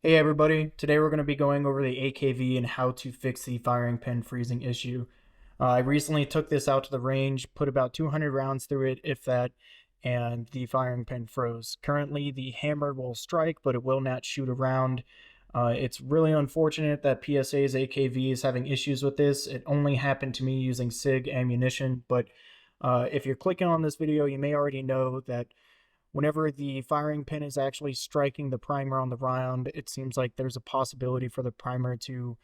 Hey everybody, today we're going to be going over the AKV and how to fix the firing pin freezing issue. I recently took this out to the range, put about 200 rounds through it, if that, and the firing pin froze. Currently the hammer will strike, but it will not shoot a round. It's really unfortunate that PSA's AKV is having issues with this. It only happened to me using SIG ammunition, but if you're clicking on this video, you may already know that whenever the firing pin is actually striking the primer on the round, it seems like there's a possibility for the primer to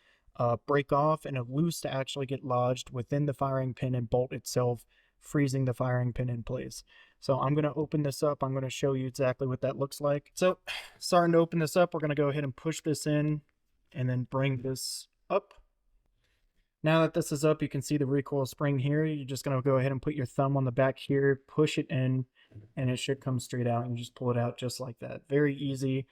break off and a loose to actually get lodged within the firing pin and bolt itself, freezing the firing pin in place. So I'm going to open this up. I'm going to show you exactly what that looks like. So starting to open this up, we're going to go ahead and push this in and then bring this up. Now that this is up, you can see the recoil spring here. You're just going to go ahead and put your thumb on the back here, push it in, and it should come straight out, and you just pull it out just like that. Very easy.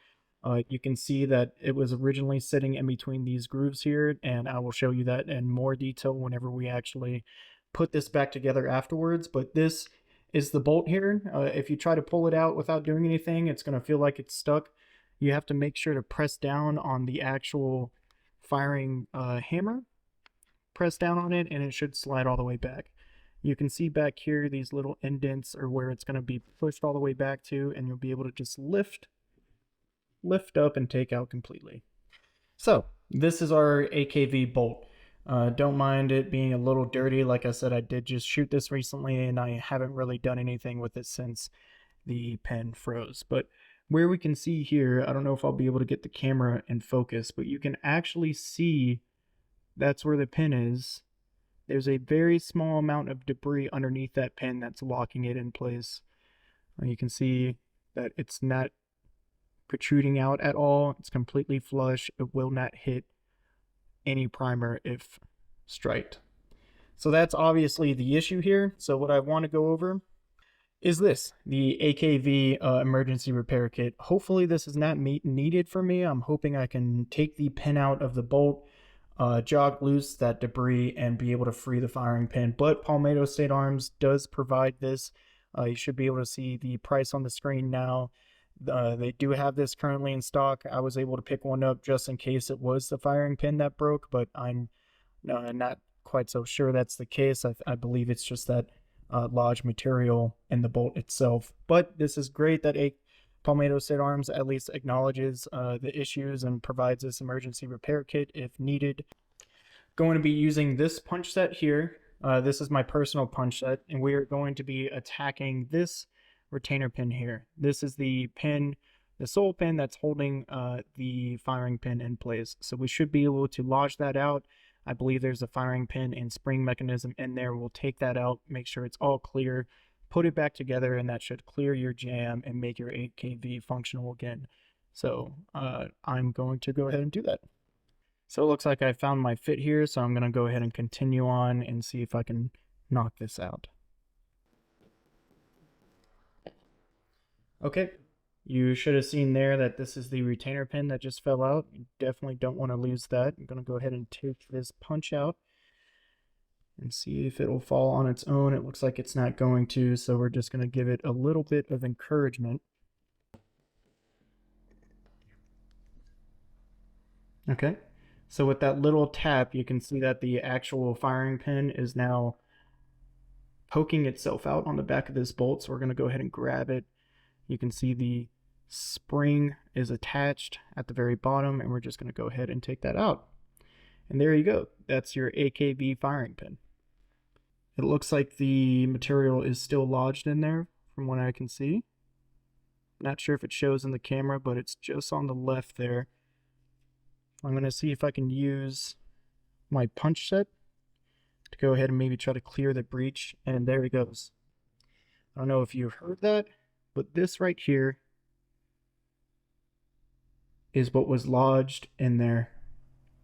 You can see that it was originally sitting in between these grooves here, and I will show you that in more detail whenever we actually put this back together afterwards. But this is the bolt here. If you try to pull it out without doing anything, it's going to feel like it's stuck. You have to make sure to press down on the actual firing hammer. Press down on it and it should slide all the way back. You can see back here these little indents are where it's going to be pushed all the way back to, and you'll be able to just lift up and take out completely. So this is our AKV bolt. Don't mind it being a little dirty. Like I said, I did just shoot this recently and I haven't really done anything with it since the pen froze. But where we can see here, I don't know if I'll be able to get the camera in focus, but you can actually see that's where the pin is. There's a very small amount of debris underneath that pin that's locking it in place. You can see that it's not protruding out at all. It's completely flush. It will not hit any primer if striked. So that's obviously the issue here. So what I want to go over is this, the AKV emergency repair kit. Hopefully this is not needed for me. I'm hoping I can take the pin out of the bolt, jog loose that debris, and be able to free the firing pin. But Palmetto State Arms does provide this. You should be able to see the price on the screen now. They do have this currently in stock. I was able to pick one up just in case it was the firing pin that broke, but I'm not quite so sure that's the case. I believe it's just that lodge material in the bolt itself. But this is great that Palmetto State Arms at least acknowledges the issues and provides this emergency repair kit if needed. Going to be using this punch set here. This is my personal punch set, and we are going to be attacking this retainer pin here. This is the pin, the sole pin that's holding the firing pin in place. So we should be able to lodge that out. I believe there's a firing pin and spring mechanism in there. We'll take that out, make sure it's all clear, put it back together, and that should clear your jam and make your AKV functional again. So I'm going to go ahead and do that. So it looks like I found my fit here, so I'm going to go ahead and continue on and see if I can knock this out. Okay, you should have seen there that this is the retainer pin that just fell out. You definitely don't want to lose that. I'm going to go ahead and take this punch out and see if it'll fall on its own. It looks like it's not going to, so we're just going to give it a little bit of encouragement. Okay, so with that little tap, you can see that the actual firing pin is now poking itself out on the back of this bolt, so we're going to go ahead and grab it. You can see the spring is attached at the very bottom, and we're just going to go ahead and take that out. And there you go. That's your AKV firing pin. It looks like the material is still lodged in there from what I can see. Not sure if it shows in the camera, but it's just on the left there. I'm going to see if I can use my punch set to go ahead and maybe try to clear the breach, and there it goes. I don't know if you heard that, but this right here is what was lodged in there.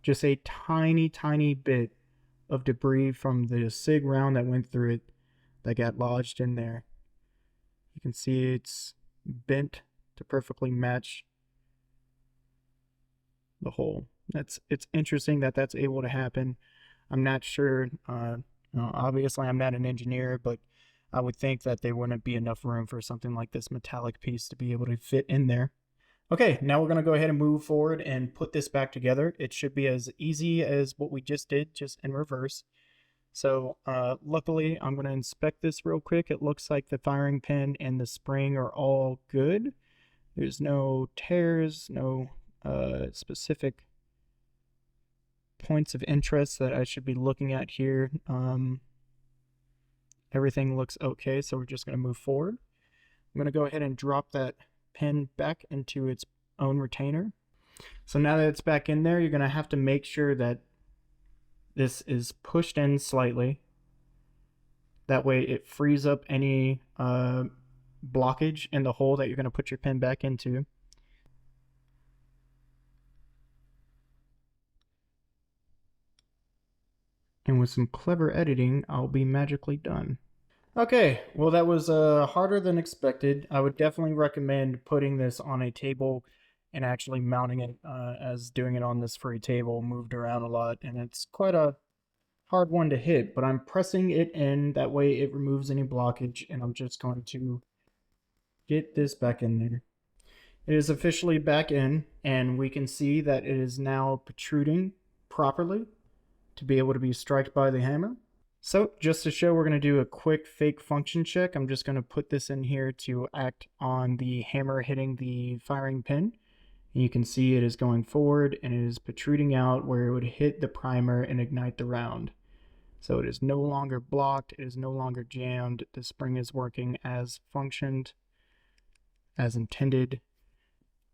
Just a tiny, tiny bit of debris from the SIG round that went through it that got lodged in there. You can see it's bent to perfectly match the hole. It's interesting that that's able to happen. I'm not sure. Obviously, I'm not an engineer, but I would think that there wouldn't be enough room for something like this metallic piece to be able to fit in there. Okay, now we're going to go ahead and move forward and put this back together. It should be as easy as what we just did, just in reverse. So luckily, I'm going to inspect this real quick. It looks like the firing pin and the spring are all good. There's no tears, no specific points of interest that I should be looking at here. Everything looks okay, so we're just going to move forward. I'm going to go ahead and drop that pin back into its own retainer. So now that it's back in there, you're going to have to make sure that this is pushed in slightly. That way it frees up any blockage in the hole that you're going to put your pin back into. And with some clever editing, I'll be magically done. Okay, well that was harder than expected. I would definitely recommend putting this on a table and actually mounting it as doing it on this free table moved around a lot, and it's quite a hard one to hit, but I'm pressing it in, that way it removes any blockage, and I'm just going to get this back in there. It is officially back in, and we can see that it is now protruding properly to be able to be struck by the hammer. So just to show, we're going to do a quick fake function check. I'm just going to put this in here to act on the hammer hitting the firing pin. And you can see it is going forward and it is protruding out where it would hit the primer and ignite the round. So it is no longer blocked, it is no longer jammed. The spring is working as functioned, as intended.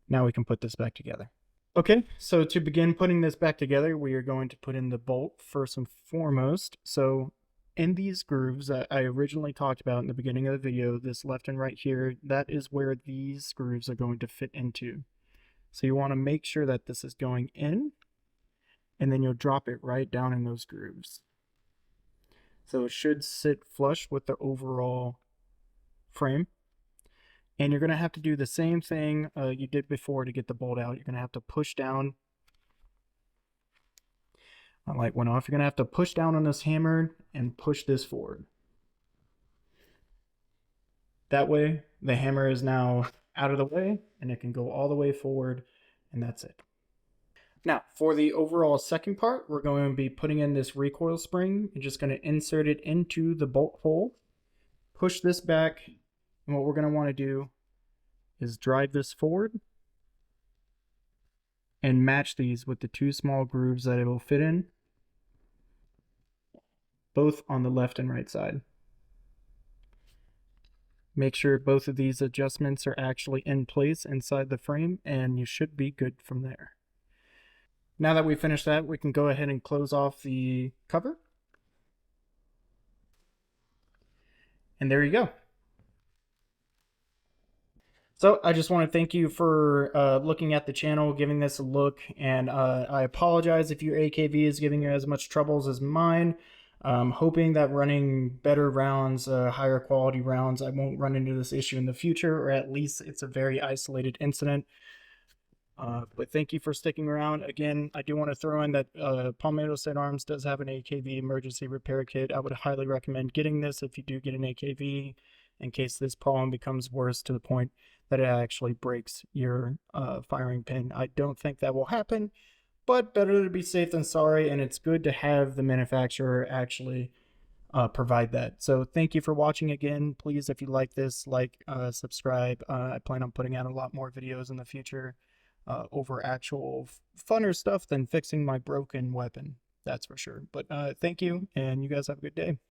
Now we can put this back together. Okay, so to begin putting this back together, we are going to put in the bolt first and foremost. So in these grooves that I originally talked about in the beginning of the video, this left and right here, that is where these grooves are going to fit into. So you want to make sure that this is going in, and then you'll drop it right down in those grooves. So it should sit flush with the overall frame. And you're going to have to do the same thing you did before to get the bolt out. You're going to have to push down. My light went off. You're going to have to push down on this hammer and push this forward. That way, the hammer is now out of the way, and it can go all the way forward, and that's it. Now, for the overall second part, we're going to be putting in this recoil spring. You're just going to insert it into the bolt hole, push this back, and what we're going to want to do is drive this forward and match these with the two small grooves that it will fit in, both on the left and right side. Make sure both of these adjustments are actually in place inside the frame, and you should be good from there. Now that we've finished that, we can go ahead and close off the cover. And there you go. So I just want to thank you for looking at the channel, giving this a look, and I apologize if your AKV is giving you as much troubles as mine. Hoping that running better rounds, higher quality rounds, I won't run into this issue in the future, or at least it's a very isolated incident. But thank you for sticking around. Again, I do want to throw in that Palmetto Sidearms does have an AKV emergency repair kit. I would highly recommend getting this if you do get an AKV, in case this problem becomes worse to the point that it actually breaks your firing pin. I don't think that will happen, but better to be safe than sorry, and it's good to have the manufacturer actually provide that. So thank you for watching again. Please, if you like this, subscribe. I plan on putting out a lot more videos in the future over actual funner stuff than fixing my broken weapon. That's for sure. But thank you, and you guys have a good day.